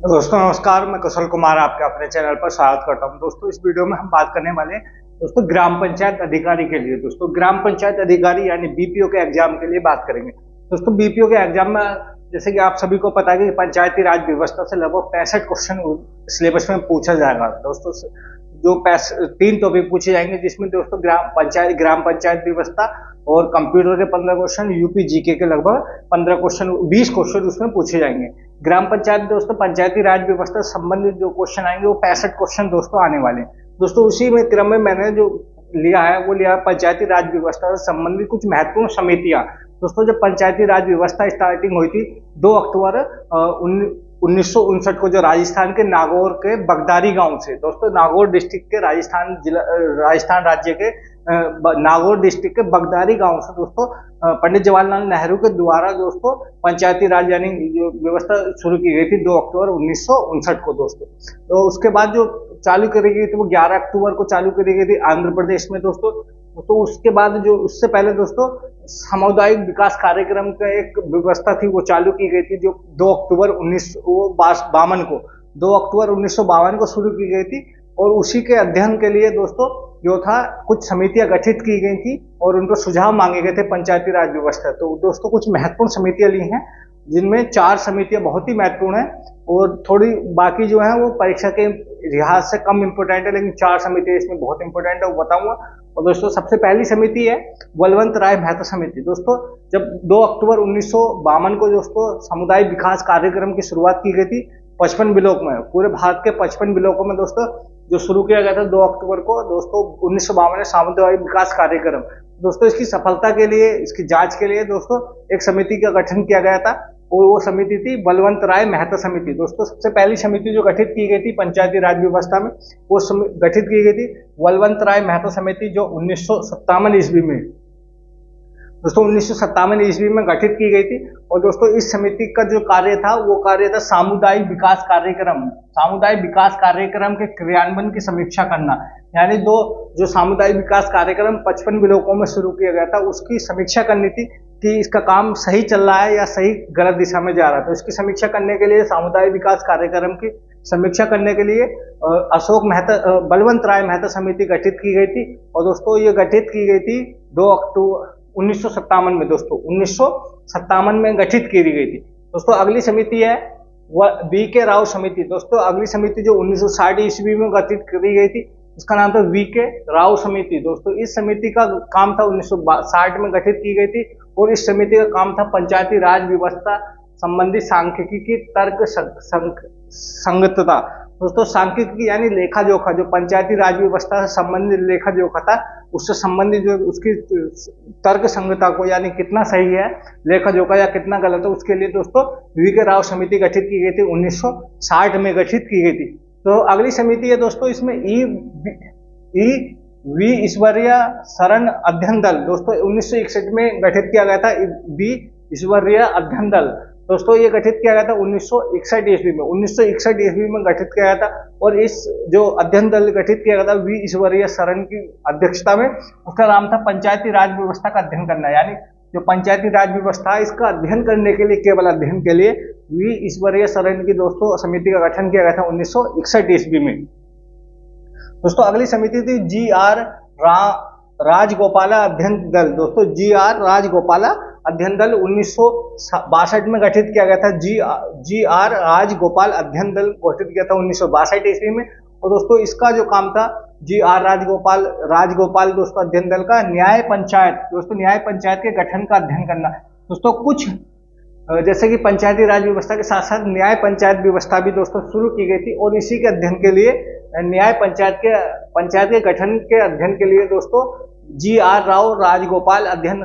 दोस्तों नमस्कार, मैं कुशल कुमार आपके अपने चैनल पर स्वागत करता हूं। दोस्तों इस वीडियो में हम बात करने वाले हैं दोस्तों ग्राम पंचायत अधिकारी के लिए। दोस्तों ग्राम पंचायत अधिकारी यानी बीपीओ के एग्जाम के लिए बात करेंगे। दोस्तों बीपीओ के एग्जाम में जैसे कि आप सभी को पता है कि पंचायती राज व्यवस्था से लगभग 65 क्वेश्चन सिलेबस में पूछा जाएगा। दोस्तों जो 3 टॉपिक पूछे जाएंगे, जिसमें दोस्तों ग्राम पंचायत व्यवस्था और कंप्यूटर के 15 क्वेश्चन, यूपी जीके के लगभग 15 क्वेश्चन, 20 क्वेश्चन उसमें पूछे जाएंगे। ग्राम पंचायत दोस्तों पंचायती राज व्यवस्था से संबंधित जो क्वेश्चन आएंगे वो 65 क्वेश्चन दोस्तों आने वाले हैं। दोस्तों उसी में क्रम में मैंने जो लिया है वो लिया पंचायती राज व्यवस्था से संबंधित कुछ महत्वपूर्ण समितियां। दोस्तों जब पंचायती राज व्यवस्था स्टार्टिंग हुई थी 2 अक्टूबर 1959 को, जो राजस्थान के नागौर के बगदारी गांव से, दोस्तों नागौर डिस्ट्रिक्ट के राजस्थान राज्य के नागौर डिस्ट्रिक्ट के बगदारी गांव से दोस्तों पंडित जवाहरलाल नेहरू के द्वारा दोस्तों पंचायती राज यानी जो व्यवस्था शुरू की गई थी 2 अक्टूबर 1959 को दोस्तों। तो उसके बाद जो चालू करी गई थी वो 11 अक्टूबर को चालू करी गई थी आंध्र प्रदेश में दोस्तों। तो उसके बाद जो उससे पहले दोस्तों सामुदायिक विकास कार्यक्रम का एक व्यवस्था थी वो चालू की गई थी, जो 2 अक्टूबर 1952 को 2 अक्टूबर 1952 को शुरू की गई थी। और उसी के अध्ययन के लिए दोस्तों जो था कुछ समितियां गठित की गई थी और उनको सुझाव मांगे गए थे पंचायती राज व्यवस्था। तो दोस्तों कुछ महत्वपूर्ण समितियां ली हैं, जिनमें 4 समितियां बहुत ही महत्वपूर्ण हैं और थोड़ी बाकी जो है वो परीक्षा के लिहाज से कम इंपोर्टेंट है, लेकिन 4 समितियां इसमें बहुत इंपोर्टेंट है, वो बताऊंगा। और दोस्तों सबसे पहली समिति है बलवंत राय मेहता समिति। दोस्तों जब 2 अक्टूबर 1952 को दोस्तों सामुदायिक विकास कार्यक्रम की शुरुआत की गई थी 55 ब्लॉक में, पूरे भारत के 55 ब्लॉकों में दोस्तों जो शुरू किया गया था 2 अक्टूबर को दोस्तों 1952 में सामुदायिक विकास कार्यक्रम। दोस्तों इसकी सफलता के लिए, इसकी जांच के लिए दोस्तों एक समिति का गठन किया गया था और वो समिति थी बलवंत राय मेहता समिति। दोस्तों सबसे पहली समिति जो गठित की गई थी पंचायती राज व्यवस्था में वो गठित की गई थी बलवंत राय मेहता समिति, जो 1957 ईस्वी में दोस्तों 1957 ईस्वी में गठित की गई थी। और दोस्तों इस समिति का जो कार्य था वो कार्य था सामुदायिक विकास कार्यक्रम के क्रियान्वयन की समीक्षा करना। यानी जो सामुदायिक विकास कार्यक्रम 55 ब्लॉकों में शुरू किया गया था उसकी समीक्षा करनी थी कि इसका काम सही चल रहा है या सही गलत दिशा में जा रहा है। तो इसकी समीक्षा करने के लिए, सामुदायिक विकास कार्यक्रम की समीक्षा करने के लिए बलवंत राय मेहता समिति गठित की गई थी। और दोस्तों ये गठित की गई थी 2 अक्टूबर 1957 में, दोस्तों 1957 में गठित की गई थी। दोस्तों अगली समिति है वी के राव समिति। दोस्तों अगली समिति जो 1960 ईस्वी में गठित करी गई थी इसका नाम था वी के राव समिति। दोस्तों इस समिति का काम था 1960 में गठित की गई थी और इस समिति का काम था पंचायती राज व्यवस्था संबंधी सांख्यिकी की तर्क संगतता। दोस्तों सांख्यिकी यानी लेखा जोखा, जो पंचायती राज व्यवस्था से संबंधित लेखा जोखा था उससे संबंधित जो उसकी तर्क संगतता को, यानी कितना सही है लेखा जोखा या कितना गलत है, उसके लिए दोस्तों वी के राव समिति गठित की गई थी, 1960 में गठित की गई थी। तो अगली समिति है दोस्तों इसमें वी ईश्वरीय शरण अध्ययन दल। दोस्तों 1961 में गठित किया गया था वी ईश्वरीय अध्ययन दल। दोस्तों ये गठित किया गया था 1961 ईस्वी में, 1961 ईस्वी में गठित किया गया था। और इस जो अध्ययन दल गठित किया गया था वी ईश्वरीय शरण की अध्यक्षता में, उसका नाम था पंचायती राज व्यवस्था का अध्ययन करना। यानी जो पंचायती राज व्यवस्था है इसका अध्ययन करने के लिए, केवल अध्ययन के लिए वी ईश्वरीय शरण की दोस्तों समिति का गठन किया गया था 1961 ईस्वी में। दोस्तों अगली समिति थी जी.आर. राजगोपाला अध्ययन दल। दोस्तों जी.आर. राजगोपाला अध्ययन दल 1962 में गठित किया गया था। जी.आर. राजगोपाल अध्ययन दल गठित किया था 1962 ईस्वी में। और दोस्तों इसका जो काम था जी.आर. राजगोपाल दोस्तों अध्ययन दल का न्याय पंचायत के गठन का अध्ययन करना। दोस्तों कुछ जैसे कि पंचायती राज व्यवस्था के साथ साथ न्याय पंचायत व्यवस्था भी दोस्तों शुरू की गई थी और इसी के अध्ययन के लिए न्याय पंचायत के गठन के अध्ययन के लिए दोस्तों जी.आर. राव राजगोपाल अध्ययन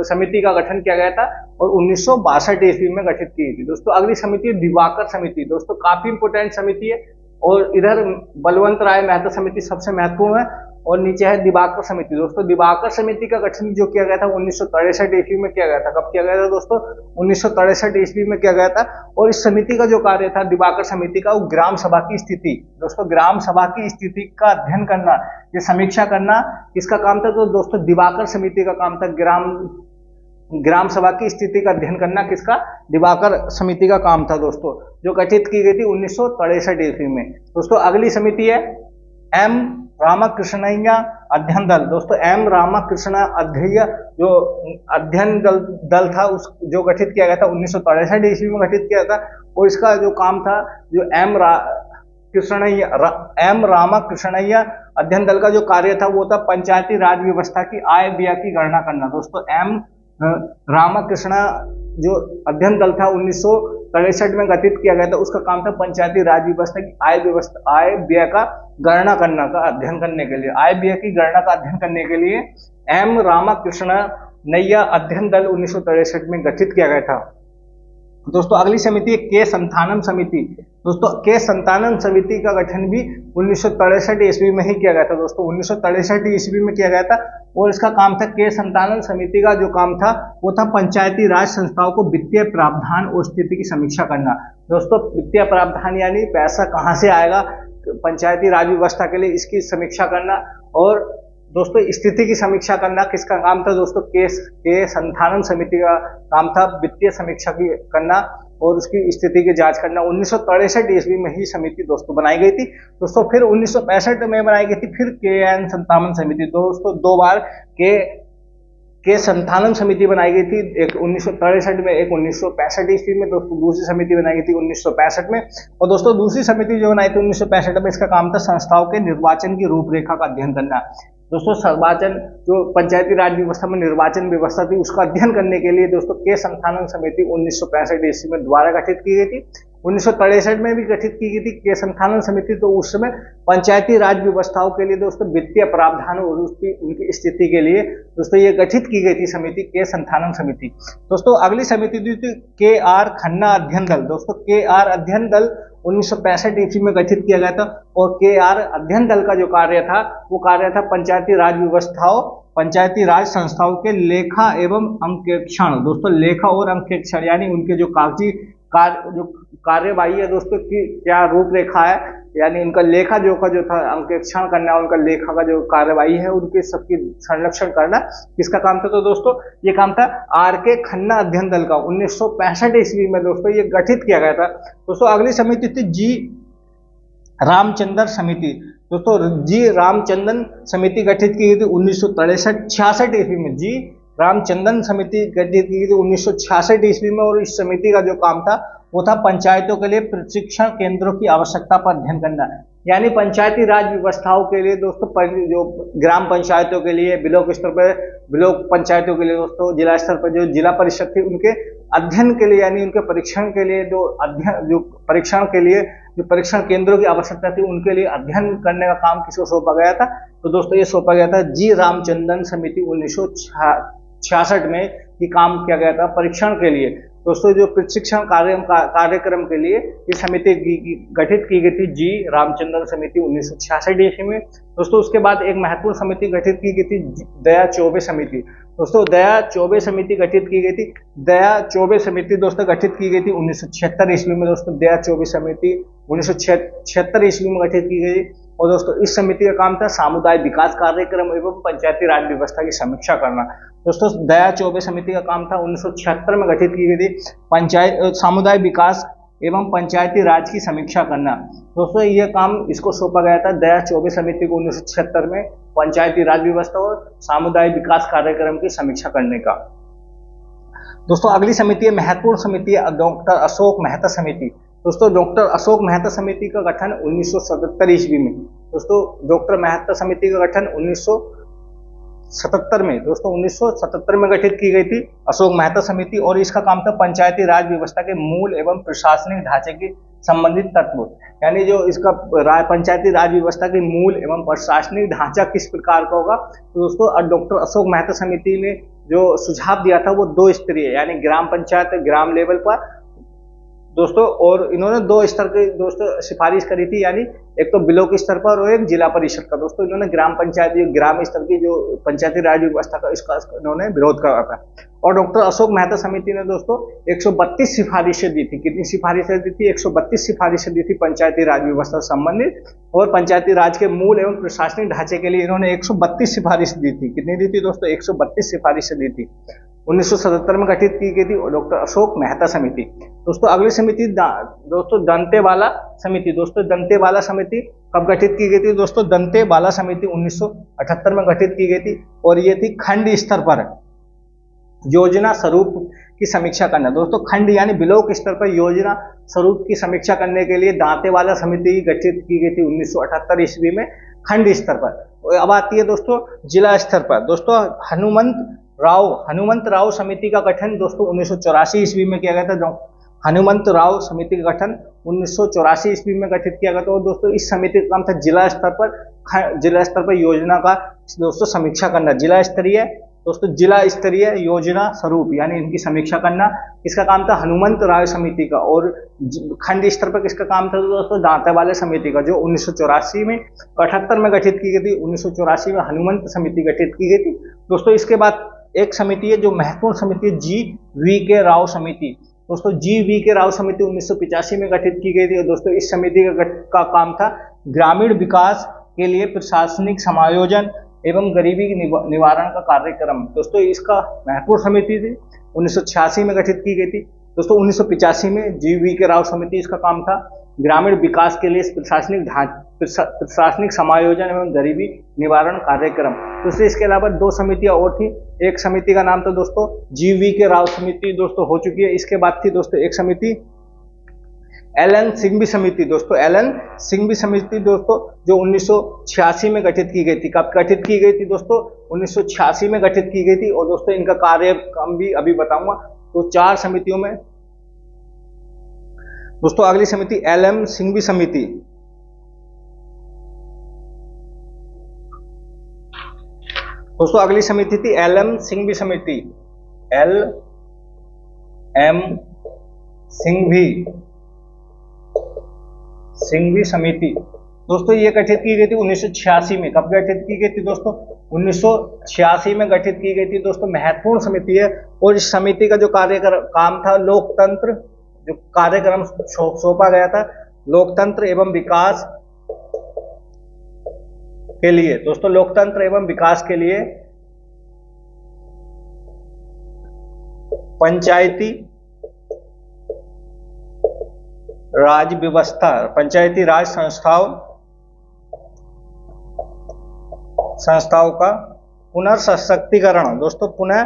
समिति का गठन किया गया था और 1962 ईस्वी में गठित की गई थी। दोस्तों अगली समिति दिवाकर समिति। दोस्तों काफी इंपोर्टेंट समिति है और इधर बलवंत राय मेहता समिति सबसे महत्वपूर्ण है और नीचे है दिवाकर समिति। दोस्तों दिवाकर समिति का गठन जो किया गया था 1963 ईस्वी में किया गया था। कब किया गया था दोस्तों? 1963 ईस्वी में किया गया था। और इस समिति का जो कार्य था दिवाकर समिति का, वो ग्राम सभा की स्थिति, दोस्तों ग्राम सभा की स्थिति का अध्ययन करना, ये समीक्षा करना इसका काम था। तो दोस्तों दिवाकर समिति का काम था ग्राम सभा की स्थिति का अध्ययन करना, किसका? दिवाकर समिति का काम था दोस्तों। जो गठित की गई थी 1963 ईस्वी में। दोस्तों अगली समिति है एम रामाकृष्णैया अध्ययन दल। दोस्तों एम रामाकृष्ण जो अध्ययन दल था उस जो गठित किया गया था 1963 ईस्वी में गठित किया था, और इसका जो काम था जो एम रामाकृष्णैया अध्ययन दल का जो कार्य था वो था पंचायती राज व्यवस्था की आय व्यय की गणना करना। दोस्तों एम रामाकृष्ण जो अध्ययन दल था 1963 में गठित किया गया था, उसका काम था पंचायती राज व्यवस्था की आय व्यय का गणना करना का अध्ययन करने के लिए, आय व्यय की गणना का अध्ययन करने के लिए एम रामाकृष्ण नैया अध्ययन दल 1963 में गठित किया गया था। दोस्तों अगली समिति है के संथानम समिति। दोस्तों के संतानम समिति का गठन भी 1963 ईस्वी में ही किया गया था। दोस्तों 1963 ईस्वी में किया गया था, और इसका काम था के संतानम समिति का जो काम था वो था पंचायती राज संस्थाओं को वित्तीय प्रावधान और स्थिति की समीक्षा करना। दोस्तों वित्तीय प्रावधान यानी पैसा कहाँ से आएगा पंचायती राज व्यवस्था के लिए, इसकी समीक्षा करना, और दोस्तों स्थिति की समीक्षा करना किसका काम था दोस्तों के संथानम समिति का काम था वित्तीय समीक्षा की करना और उसकी स्थिति की जांच करना। 1963 ईस्वी में ही समिति दोस्तों बनाई गई थी। दोस्तों फिर 1965 में बनाई गई थी फिर के एन संतानम समिति। दोस्तों दो बार के संथानम समिति बनाई गई थी, एक 1963 में एक 1965 ईस्वी में। दोस्तों दूसरी समिति बनाई गई थी 1965 में, और दोस्तों दूसरी समिति जो बनाई थी 1965 में इसका काम था संस्थाओं के निर्वाचन की रूपरेखा का अध्ययन करना। दोस्तों निर्वाचन जो पंचायती राज व्यवस्था में निर्वाचन व्यवस्था थी उसका अध्ययन करने के लिए दोस्तों के संथानम समिति 1965 ईस्वी में द्वारा गठित की गई थी। 1963 में भी गठित की गई थी के संथानम समिति, तो उस समय पंचायती राज व्यवस्थाओं के लिए दोस्तों वित्तीय प्रावधान और उनकी स्थिति के लिए दोस्तों ये गठित की गई थी समिति के संथानम समिति। दोस्तों अगली समिति थी के आर खन्ना अध्ययन दल। दोस्तों के आर अध्ययन दल 1965 ईस्वी में गठित किया गया था, और के आर अध्ययन दल का जो कार्य था वो कार्य था पंचायती राज व्यवस्थाओं पंचायती राज संस्थाओं के लेखा एवं अंकेक्षण। दोस्तों लेखा और अंकेक्षण यानी उनके जो कागजी जो कार्यवाही है दोस्तों की क्या रूपरेखा है, यानी उनका लेखा जोखा जो था अंकेक्षण करना, उनका लेखा का जो कार्यवाही है उनके सबकी संरक्षण करना किसका काम था, तो दोस्तों ये काम था आर के खन्ना अध्ययन दल का। 1965 ईस्वी में दोस्तों ये गठित किया गया था। दोस्तों अगली समिति थी जी रामचंद्र समिति। दोस्तों जी रामचंद्रन समिति गठित की गई थी 1966 ईस्वी में। जी रामचंद्रन समिति गठित की गई थी 1966 ईस्वी में, और इस समिति का जो काम था वो था पंचायतों के लिए प्रशिक्षण केंद्रों की आवश्यकता पर अध्ययन करना। यानी पंचायती राज व्यवस्थाओं के लिए दोस्तों जो ग्राम पंचायतों के लिए ब्लॉक स्तर पर ब्लॉक पंचायतों के लिए दोस्तों जिला स्तर पर जो जिला परिषद थी उनके अध्ययन के लिए यानी उनके परीक्षण के लिए जो परीक्षण के लिए जो परीक्षण केंद्रों की आवश्यकता थी उनके लिए अध्ययन करने का काम किसको सौंपा गया था, तो दोस्तों ये सौंपा गया था जी रामचंद्रन समिति 1966 में ये काम किया गया था परीक्षण के लिए। दोस्तों जो प्रशिक्षण कार्यक्रम के लिए ये समिति गठित की गई थी जी रामचंद्रन समिति 1966 ईस्वी में। दोस्तों उसके बाद एक महत्वपूर्ण समिति गठित की गई थी दया चौबे समिति। दोस्तों दया चौबे समिति गठित की गई थी। दया चौबे समिति दोस्तों गठित की गई थी 1976 ईस्वी में। दोस्तों दया चौबे समिति 1976 ईस्वी में गठित की गई, और दोस्तों इस समिति का काम था सामुदायिक विकास कार्यक्रम एवं पंचायती राज व्यवस्था की समीक्षा करना। दोस्तों दया चौबे समिति का काम था 1976 में गठित की गई थी सामुदायिक विकास एवं पंचायती राज की समीक्षा करना। दोस्तों यह काम इसको सौंपा गया था दया चौबे समिति को 1976 में पंचायती राज व्यवस्था और सामुदायिक विकास कार्यक्रम की समीक्षा करने का। दोस्तों अगली समिति है महत्वपूर्ण समिति है डॉक्टर अशोक मेहता समिति। दोस्तों डॉक्टर अशोक मेहता समिति का गठन 1977 ईस्वी में। दोस्तों डॉक्टर मेहता समिति का गठन 1977 में दोस्तों 1977 में गठित की गई थी अशोक मेहता समिति, और इसका काम था पंचायती राज व्यवस्था के मूल एवं प्रशासनिक ढांचे के संबंधित तत्व, यानी जो इसका पंचायती राज व्यवस्था के मूल एवं प्रशासनिक ढांचा किस प्रकार का होगा, तो दोस्तों डॉक्टर अशोक मेहता समिति ने जो सुझाव दिया था वो 2 स्तरीय यानी ग्राम पंचायत ग्राम लेवल पर दोस्तों, और इन्होंने 2 स्तर की दोस्तों सिफारिश करी थी, यानी एक तो ब्लॉक स्तर पर और एक जिला परिषद का। दोस्तों इन्होंने ग्राम पंचायत ग्राम स्तर की जो पंचायती राज व्यवस्था का इसका इन्होंने विरोध करा था, और डॉक्टर अशोक मेहता समिति ने दोस्तों 132 सिफारिशें दी थी। कितनी सिफारिशें दी थी? 132 सिफारिशें दी थी पंचायती राज व्यवस्था से संबंधित, और पंचायती राज के मूल एवं प्रशासनिक ढांचे के लिए इन्होंने 132 सिफारिश दी थी। कितनी दी थी दोस्तों? 132 सिफारिशें दी थी। 1977 में गठित की गई थी डॉक्टर अशोक मेहता समिति। दोस्तों अगली समिति दोस्तों दंतेवाला समिति। दोस्तों दंतेवाला समिति कब गठित की गई थी? दोस्तों दंतेवाला समिति 1978 में गठित की गई थी और ये थी खंड स्तर पर योजना स्वरूप की समीक्षा करना। दोस्तों खंड यानी ब्लॉक स्तर पर योजना स्वरूप की समीक्षा करने के लिए दांतेवाला समिति गठित की गई थी 1978 ईस्वी में खंड स्तर पर। अब आती है दोस्तों जिला स्तर पर। दोस्तों हनुमंत राव समिति का गठन दोस्तों 1984 ईस्वी में किया गया था। हनुमंत राव समिति का गठन 1984 ईस्वी में गठित किया गया था। और दोस्तों इस समिति का काम था जिला स्तर पर योजना का दोस्तों समीक्षा करना। जिला स्तरीय योजना स्वरूप यानी इनकी समीक्षा करना इसका काम था हनुमंत राव समिति का। और खंड स्तर पर किसका काम था दोस्तों? दांतेवाला समिति का, जो 1984 में 78 में गठित की गई थी। 1984 में हनुमंत समिति गठित की गई थी। दोस्तों इसके बाद एक समिति है जो महत्वपूर्ण समिति है, GV.K. राव समिति। दोस्तों GV.K. राव समिति 1985 में गठित की गई थी। और दोस्तों इस समिति का काम था ग्रामीण विकास के लिए प्रशासनिक समायोजन एवं गरीबी निवारण का कार्यक्रम। दोस्तों इसका महत्वपूर्ण समिति थी, 1986 में गठित की गई थी। दोस्तों 1985 में GV.K. राव समिति इसका काम था ग्रामीण विकास के लिए प्रशासनिक समायोजन एवं गरीबी निवारण कार्यक्रम। दोस्तों इसके अलावा दो समितियां और थी। एक समिति का नाम था दोस्तों GV.K. राव समिति, दोस्तों हो चुकी है। इसके बाद थी दोस्तों एक समिति एलन सिंघवी समिति। दोस्तों एलन सिंघवी समिति दोस्तों जो 1986 में गठित की गई थी। कब गठित की गई थी दोस्तों? 1986 में गठित की गई थी। और दोस्तों इनका कार्यक्रम भी अभी बताऊंगा। तो 4 समितियों में दोस्तों अगली समिति एलन सिंघवी समिति। दोस्तों अगली समिति थी एलन सिंघवी समिति, LM सिंघवी समिति। दोस्तों ये गठित की गई थी 1986 में। कब गठित की गई थी दोस्तों? 1986 में गठित की गई थी। दोस्तों महत्वपूर्ण समिति है। और इस समिति का जो काम था लोकतंत्र, जो कार्यक्रम सौंपा गया था लोकतंत्र एवं विकास के लिए। दोस्तों लोकतंत्र एवं विकास के लिए पंचायती राज व्यवस्था, पंचायती राज संस्थाओं का पुनर्सशक्तिकरण। दोस्तों पुनः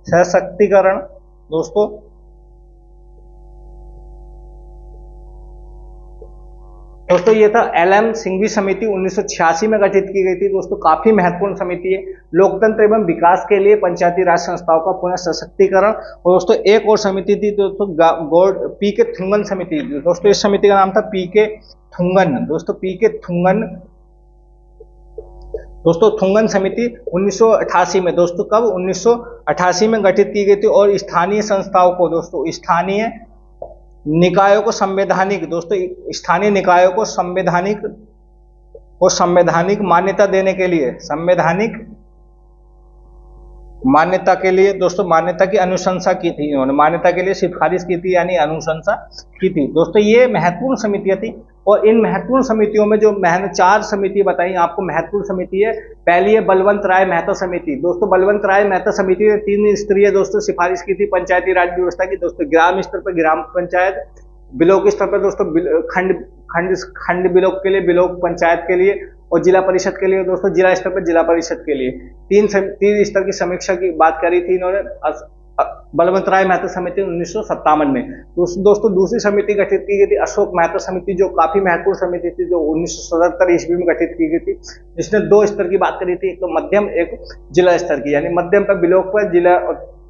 सशक्तिकरण। दोस्तों ये था LM सिंघवी समिति 1986 में गठित की गई थी। दोस्तों काफी महत्वपूर्ण समिति है, लोकतंत्र एवं विकास के लिए पंचायती राज संस्थाओं का पुनः सशक्तिकरण। और दोस्तों एक और समिति थी दोस्तों PK थुंगन समिति। दोस्तों इस समिति का नाम था PK थुंगन। दोस्तों PK थुंगन, दोस्तों थुंगन समिति 1988 में, दोस्तों कब? 1988 में गठित की गई थी। और स्थानीय संस्थाओं को, दोस्तों स्थानीय निकायों को संवैधानिक, दोस्तों स्थानीय निकायों को संवैधानिक मान्यता देने के लिए, संवैधानिक मान्यता के लिए दोस्तों मान्यता की अनुशंसा की थी। इन्होंने मान्यता के लिए सिफारिश की थी यानी अनुशंसा की थी। दोस्तों ये महत्वपूर्ण समितियां थी। और इन महत्वपूर्ण समितियों में जो मैंने 4 समिति बताई आपको महत्वपूर्ण समिति है। पहली है बलवंत राय मेहता समिति। दोस्तों बलवंत राय मेहता समिति ने 3 स्तरीय दोस्तों सिफारिश की थी पंचायती राज व्यवस्था की। दोस्तों ग्राम स्तर पर ग्राम पंचायत, ब्लॉक स्तर पर दोस्तों खंड ब्लॉक के लिए, ब्लॉक पंचायत के लिए, और जिला परिषद के लिए दोस्तों जिला स्तर पर जिला परिषद के लिए। 3 स्तर की समीक्षा की बात करी थी इन्होंने बलवंत राय मेहता समिति 1957 में। दोस्तों दूसरी समिति गठित की गई थी अशोक मेहता समिति, जो काफी महत्वपूर्ण समिति थी, जो 1977 ईस्वी में गठित की गई थी, जिसने 2 स्तर की बात करी थी, एक तो मध्यम, एक जिला स्तर की, यानी मध्यम पर ब्लॉक पर, जिला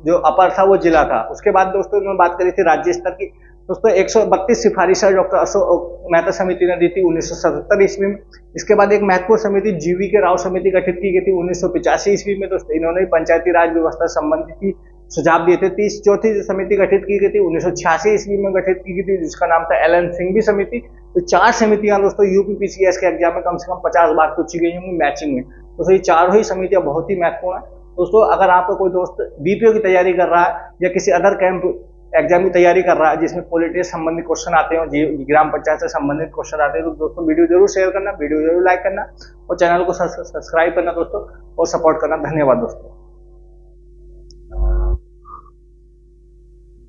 जो अपर था वो जिला था। उसके बाद दोस्तों इन्होंने बात करी थी राज्य स्तर की। दोस्तों 132 सिफारिशें डॉक्टर अशोक मेहता समिति ने दी थी 1977 ईस्वी में। इसके बाद एक महत्वपूर्ण समिति GV.K. राव समिति गठित की गई थी 1985 ईस्वी में। दोस्तों इन्होंने पंचायती राज व्यवस्था संबंधी सुझाव दिए थे। 34 समिति गठित की गई थी 1986 ईस्वी में गठित की गई थी, जिसका नाम था एलन सिंघवी समिति। तो 4 समितियां दोस्तों UPPCS के एग्जाम में कम से कम 50 बार पूछी गई होंगी मैचिंग में। दोस्तों ये 4 ही समितियां बहुत ही महत्वपूर्ण है। दोस्तों अगर आपको कोई दोस्त BPO की तैयारी कर रहा है या किसी अदर कैंप एग्जाम की तैयारी कर रहा है जिसमें पॉलिटिक्स से संबंधित क्वेश्चन आते हैं, ग्राम पंचायत से संबंधित क्वेश्चन आते हैं, तो दोस्तों वीडियो जरूर शेयर करना, वीडियो जरूर लाइक करना और चैनल को सब्सक्राइब करना दोस्तों, और सपोर्ट करना। धन्यवाद दोस्तों।